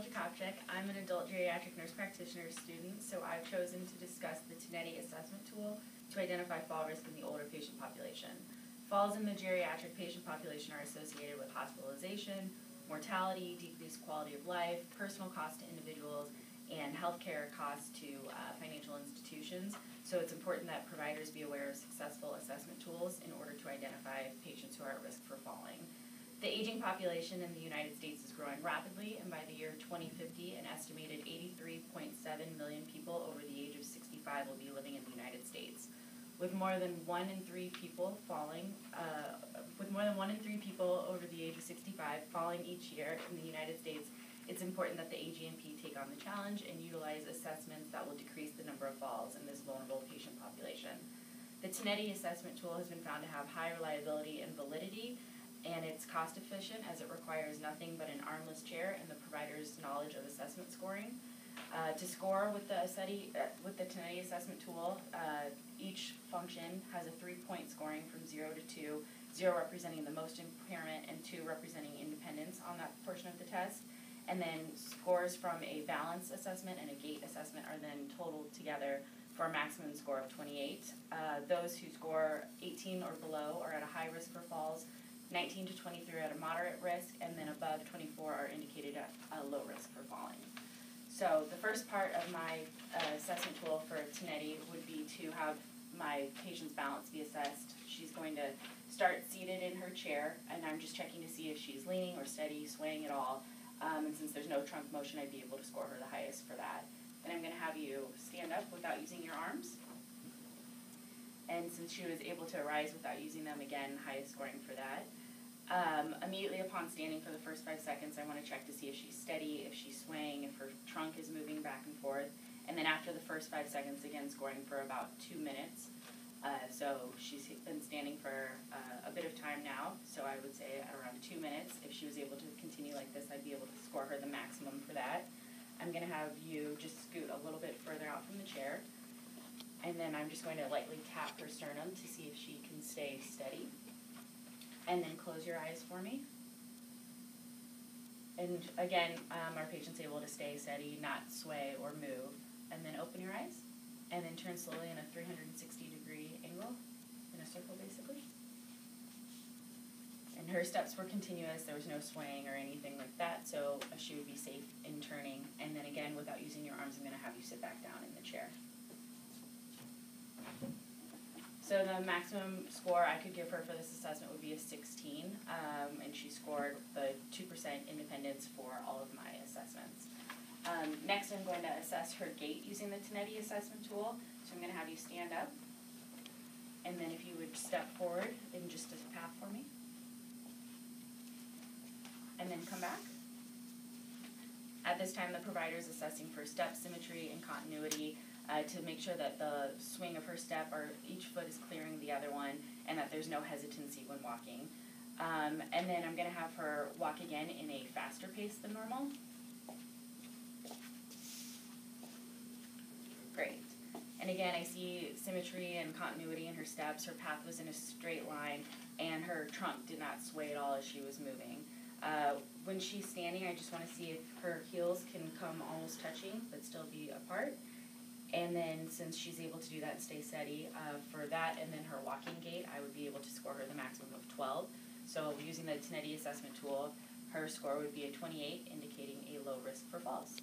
Jakopchek. I'm an adult geriatric nurse practitioner student, so I've chosen to discuss the Tinetti assessment tool to identify fall risk in the older patient population. Falls in the geriatric patient population are associated with hospitalization, mortality, decreased quality of life, personal cost to individuals, and healthcare costs to financial institutions. So it's important that providers be aware of successful assessment tools in order to identify patients who are at risk for falling. The aging population in the United States is growing rapidly, and by the year 2050, an estimated 83.7 million people over the age of 65 will be living in the United States. With more than 1 in 3 people over the age of 65 falling each year in the United States, it's important that the AGNP take on the challenge and utilize assessments that will decrease the number of falls in this vulnerable patient population. The Tinetti assessment tool has been found to have high reliability and validity, and it's cost efficient as it requires nothing but an armless chair and the provider's knowledge of assessment scoring. To score with the Tinetti assessment tool, each function has a 3-point scoring from 0 to 2, 0 representing the most impairment and 2 representing independence on that portion of the test. And then scores from a balance assessment and a gait assessment are then totaled together for a maximum score of 28. Those who score 18 or below are at a high risk for falls, 19 to 23 are at a moderate risk, and then above 24 are indicated at a low risk for falling. So the first part of my assessment tool for Tinetti would be to have my patient's balance be assessed. She's going to start seated in her chair, and I'm just checking to see if she's leaning or steady, swaying at all. And since there's no trunk motion, I'd be able to score her the highest for that. Then I'm going to have you stand up without using your arms. And since she was able to rise without using them, again, highest scoring for that. Immediately upon standing for the first 5 seconds, I want to check to see if she's steady, if she's swaying, if her trunk is moving back and forth. And then after the first 5 seconds, again, scoring for about 2 minutes. So she's been standing for a bit of time now, so I would say at around 2 minutes. If she was able to continue like this, I'd be able to score her the maximum for that. I'm going to have you just scoot a little bit further out from the chair, and then I'm just going to lightly tap her sternum to see if she can stay steady. And then close your eyes for me. And again, our patient's able to stay steady, not sway or move. And then open your eyes, and then turn slowly in a 360-degree angle, in a circle basically. And her steps were continuous, there was no swaying or anything like that, so she would be safe in turning. And then again, without using your arms, I'm going to have you sit back down in the chair. So the maximum score I could give her for this assessment would be a 16, and she scored the 2% independence for all of my assessments. Next, I'm going to assess her gait using the Tinetti assessment tool. So I'm going to have you stand up, and then if you would step forward in just a path for me, and then come back. At this time, the provider is assessing for step symmetry and continuity, to make sure that the swing of her step, or each foot is clearing the other one, and that there's no hesitancy when walking. And then I'm going to have her walk again in a faster pace than normal. Great. And again, I see symmetry and continuity in her steps. Her path was in a straight line, and her trunk did not sway at all as she was moving. When she's standing, I just want to see if her heels can come almost touching, but still be apart. And then since she's able to do that and stay steady, for that and then her walking gait, I would be able to score her the maximum of 12. So using the Tinetti assessment tool, her score would be a 28, indicating a low risk for falls.